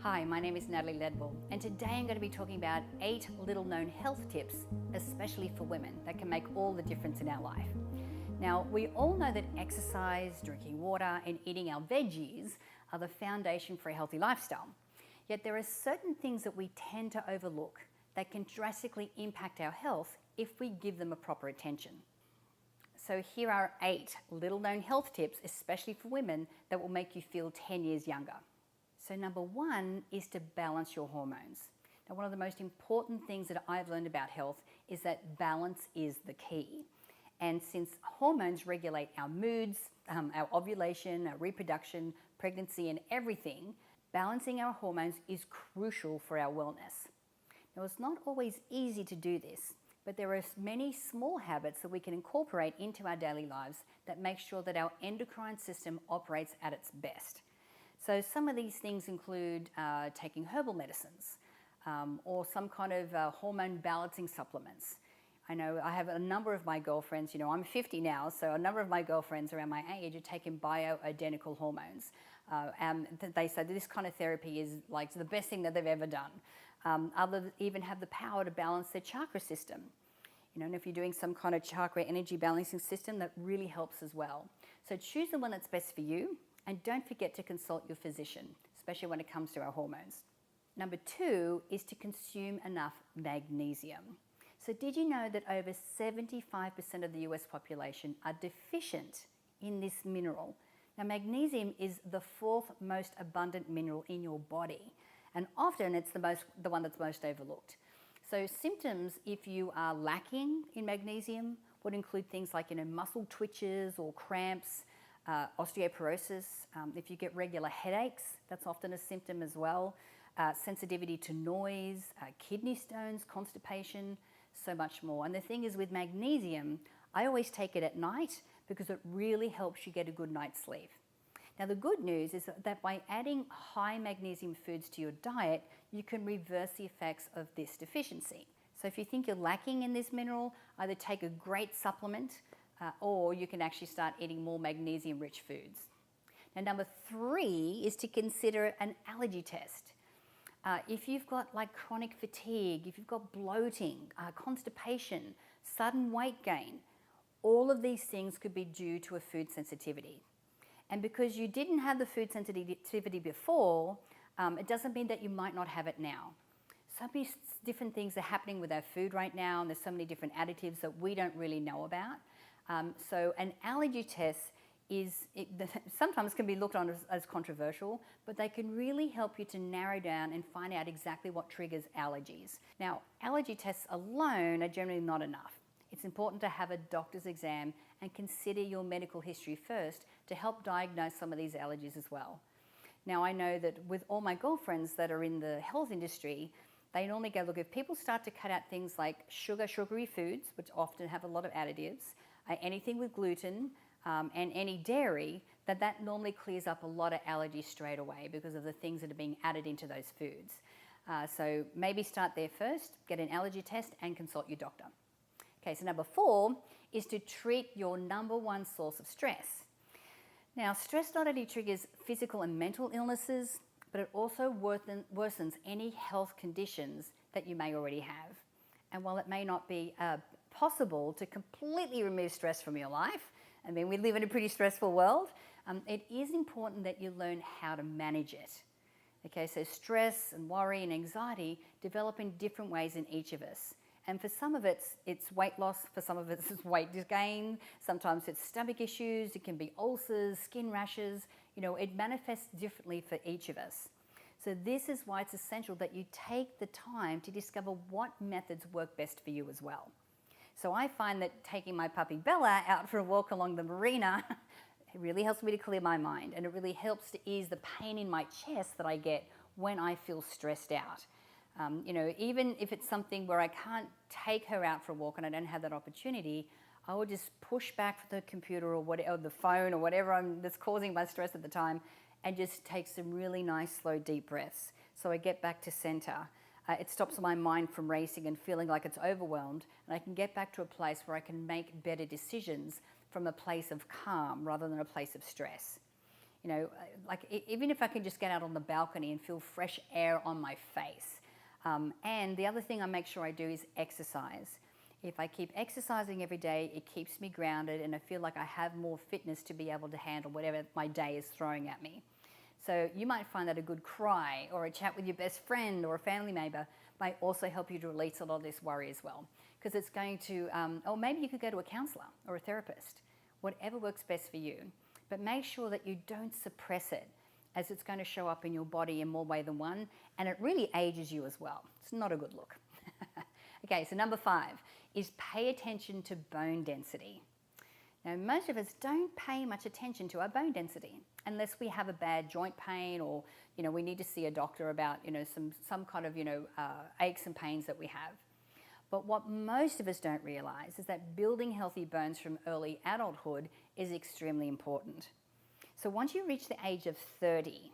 Hi, my name is Natalie Ledwell, and today I'm going to be talking about 8 little-known health tips, especially for women, that can make all the difference in our life. Now, we all know that exercise, drinking water, and eating our veggies are the foundation for a healthy lifestyle. Yet there are certain things that we tend to overlook that can drastically impact our health if we give them a proper attention. So here are 8 little-known health tips, especially for women, that will make you feel 10 years younger. So number 1 is to balance your hormones. Now, one of the most important things that I've learned about health is that balance is the key. And since hormones regulate our moods, our ovulation, our reproduction, pregnancy, and everything, balancing our hormones is crucial for our wellness. Now, it's not always easy to do this, but there are many small habits that we can incorporate into our daily lives that make sure that our endocrine system operates at its best. So some of these things include taking herbal medicines or some kind of hormone balancing supplements. I know I have a number of my girlfriends, I'm 50 now, so a number of my girlfriends around my age are taking bioidentical hormones. And they say that this kind of therapy is like the best thing that they've ever done. Others even have the power to balance their chakra system. And if you're doing some kind of chakra energy balancing system, that really helps as well. So choose the one that's best for you. And don't forget to consult your physician, especially when it comes to our hormones. Number 2 is to consume enough magnesium. So did you know that over 75% of the US population are deficient in this mineral? Now, magnesium is the 4th most abundant mineral in your body, and often it's the one that's most overlooked. So symptoms, if you are lacking in magnesium, would include things like muscle twitches or cramps, osteoporosis. If you get regular headaches, that's often a symptom as well. Sensitivity to noise, kidney stones, constipation, so much more. And the thing is, with magnesium, I always take it at night because it really helps you get a good night's sleep. Now, the good news is that by adding high magnesium foods to your diet, you can reverse the effects of this deficiency. So if you think you're lacking in this mineral, either take a great supplement or you can actually start eating more magnesium-rich foods. Now, number 3 is to consider an allergy test. If you've got like chronic fatigue, if you've got bloating, constipation, sudden weight gain, all of these things could be due to a food sensitivity. And because you didn't have the food sensitivity before, it doesn't mean that you might not have it now. So many different things are happening with our food right now, and there's so many different additives that we don't really know about. So an allergy test sometimes can be looked on as controversial, but they can really help you to narrow down and find out exactly what triggers allergies. Now, allergy tests alone are generally not enough. It's important to have a doctor's exam and consider your medical history first to help diagnose some of these allergies as well. Now, I know that with all my girlfriends that are in the health industry, they normally go, look, if people start to cut out things like sugary foods, which often have a lot of additives, anything with gluten, and any dairy, that normally clears up a lot of allergies straight away because of the things that are being added into those foods. So maybe start there first, get an allergy test, and consult your doctor. Okay, so number 4 is to treat your number 1 source of stress. Now, stress not only triggers physical and mental illnesses, but it also worsens any health conditions that you may already have. And while it may not be possible to completely remove stress from your life, I mean, we live in a pretty stressful world, it is important that you learn how to manage it. Okay, so stress and worry and anxiety develop in different ways in each of us. And for some of it's weight loss, for some of it's weight gain, sometimes it's stomach issues, it can be ulcers, skin rashes, it manifests differently for each of us. So this is why it's essential that you take the time to discover what methods work best for you as well. So I find that taking my puppy Bella out for a walk along the marina, it really helps me to clear my mind, and it really helps to ease the pain in my chest that I get when I feel stressed out. Even if it's something where I can't take her out for a walk and I don't have that opportunity, I will just push back the computer or the phone or whatever that's causing my stress at the time, and just take some really nice, slow, deep breaths. So I get back to center. It stops my mind from racing and feeling like it's overwhelmed, and I can get back to a place where I can make better decisions from a place of calm rather than a place of stress. You know, even if I can just get out on the balcony and feel fresh air on my face. And the other thing I make sure I do is exercise. If I keep exercising every day, it keeps me grounded and I feel like I have more fitness to be able to handle whatever my day is throwing at me. So you might find that a good cry or a chat with your best friend or a family member might also help you to release a lot of this worry as well. Because it's going to, or maybe you could go to a counselor or a therapist, whatever works best for you. But make sure that you don't suppress it, as it's going to show up in your body in more ways than one, and it really ages you as well. It's not a good look. Okay, so number 5 is pay attention to bone density. Now, most of us don't pay much attention to our bone density unless we have a bad joint pain or, you know, we need to see a doctor about, you know, some kind of, you know, aches and pains that we have. But what most of us don't realize is that building healthy bones from early adulthood is extremely important. So once you reach the age of 30,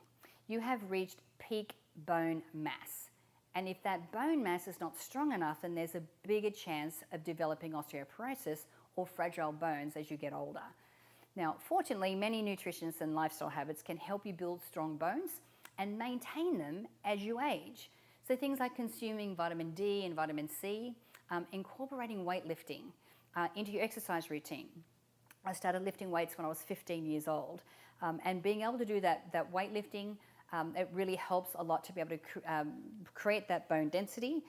you have reached peak bone mass. And if that bone mass is not strong enough, then there's a bigger chance of developing osteoporosis or fragile bones as you get older. Now, fortunately, many nutritionists and lifestyle habits can help you build strong bones and maintain them as you age. So things like consuming vitamin D and vitamin C, incorporating weightlifting into your exercise routine. I started lifting weights when I was 15 years old, and being able to do that weightlifting, it really helps a lot to be able to create that bone density.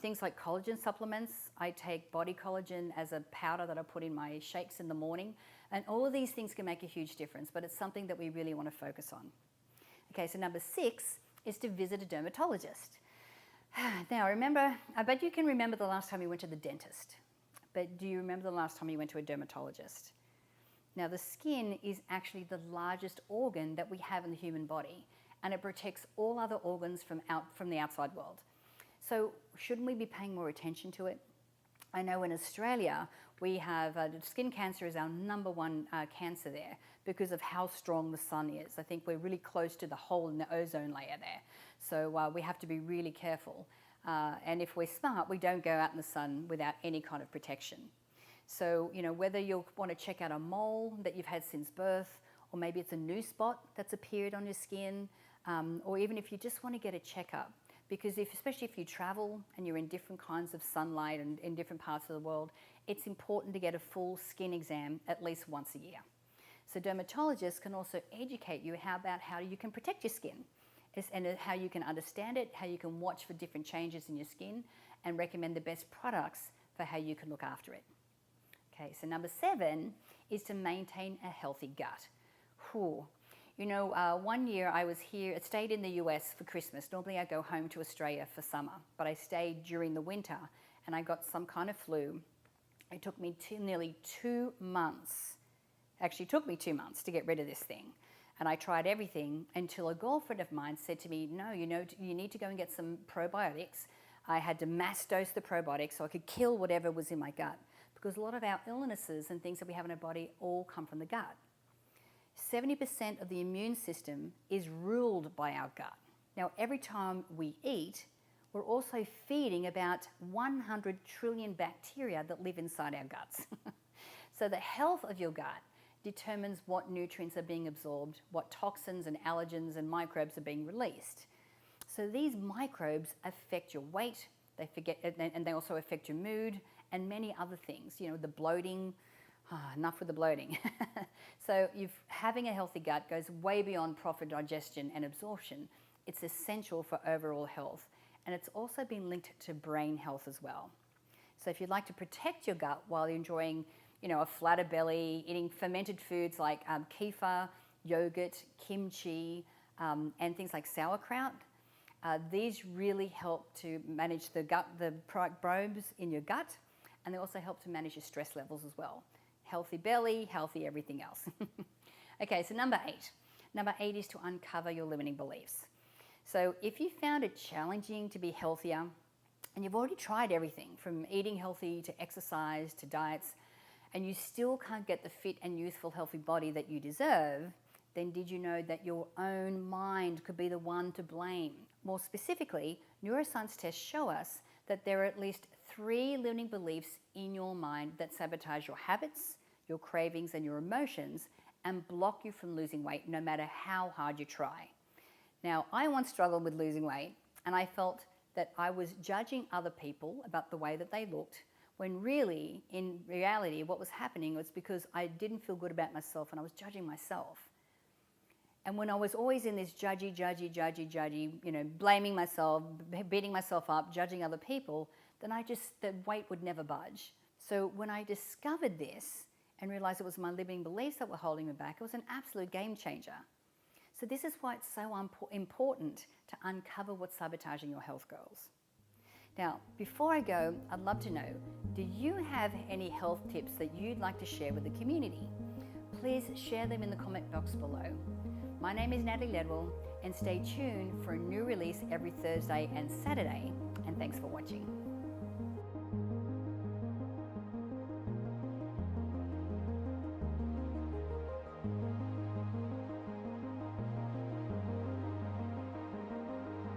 Things like collagen supplements. I take body collagen as a powder that I put in my shakes in the morning. And all of these things can make a huge difference, but it's something that we really want to focus on. Okay, so number 6 is to visit a dermatologist. Now, I bet you can remember the last time you went to the dentist, but do you remember the last time you went to a dermatologist? Now, the skin is actually the largest organ that we have in the human body, and it protects all other organs from the outside world. So shouldn't we be paying more attention to it? I know in Australia, we have skin cancer is our #1 cancer there because of how strong the sun is. I think we're really close to the hole in the ozone layer there. So we have to be really careful. And if we're smart, we don't go out in the sun without any kind of protection. So, you know, whether you want to check out a mole that you've had since birth, or maybe it's a new spot that's appeared on your skin, or even if you just want to get a checkup. Because especially if you travel and you're in different kinds of sunlight and in different parts of the world, it's important to get a full skin exam at least once a year. So dermatologists can also educate you about how you can protect your skin and how you can understand it, how you can watch for different changes in your skin and recommend the best products for how you can look after it. Okay, so number 7 is to maintain a healthy gut. Whew. You know, one year I stayed in the US for Christmas. Normally I go home to Australia for summer, but I stayed during the winter and I got some kind of flu. It took me nearly 2 months. Actually, it took me 2 months to get rid of this thing. And I tried everything until a girlfriend of mine said to me, no, you know, you need to go and get some probiotics. I had to mass dose the probiotics so I could kill whatever was in my gut, because a lot of our illnesses and things that we have in our body all come from the gut. 70% of the immune system is ruled by our gut. Now, every time we eat, we're also feeding about 100 trillion bacteria that live inside our guts. So the health of your gut determines what nutrients are being absorbed, what toxins and allergens and microbes are being released. So these microbes affect your weight, and they also affect your mood and many other things, you know, the bloating. Enough with the bloating. So having a healthy gut goes way beyond proper digestion and absorption. It's essential for overall health, and it's also been linked to brain health as well. So if you'd like to protect your gut while you're enjoying, you know, a flatter belly, eating fermented foods like kefir, yogurt, kimchi, and things like sauerkraut, these really help to manage the microbes in your gut, and they also help to manage your stress levels as well. Healthy belly, healthy everything else. Okay, so number 8. Number 8 is to uncover your limiting beliefs. So if you found it challenging to be healthier, and you've already tried everything from eating healthy to exercise to diets, and you still can't get the fit and youthful healthy body that you deserve, then did you know that your own mind could be the one to blame? More specifically, neuroscience tests show us that there are at least 3 limiting beliefs in your mind that sabotage your habits, your cravings, and your emotions, and block you from losing weight no matter how hard you try. Now, I once struggled with losing weight, and I felt that I was judging other people about the way that they looked, when really, in reality, what was happening was because I didn't feel good about myself and I was judging myself. And when I was always in this judgy, blaming myself, beating myself up, judging other people, then the weight would never budge. So when I discovered this and realized it was my limiting beliefs that were holding me back, it was an absolute game changer. So this is why it's so important to uncover what's sabotaging your health goals. Now, before I go, I'd love to know, do you have any health tips that you'd like to share with the community? Please share them in the comment box below. My name is Natalie Ledwell, and stay tuned for a new release every Thursday and Saturday, and thanks for watching.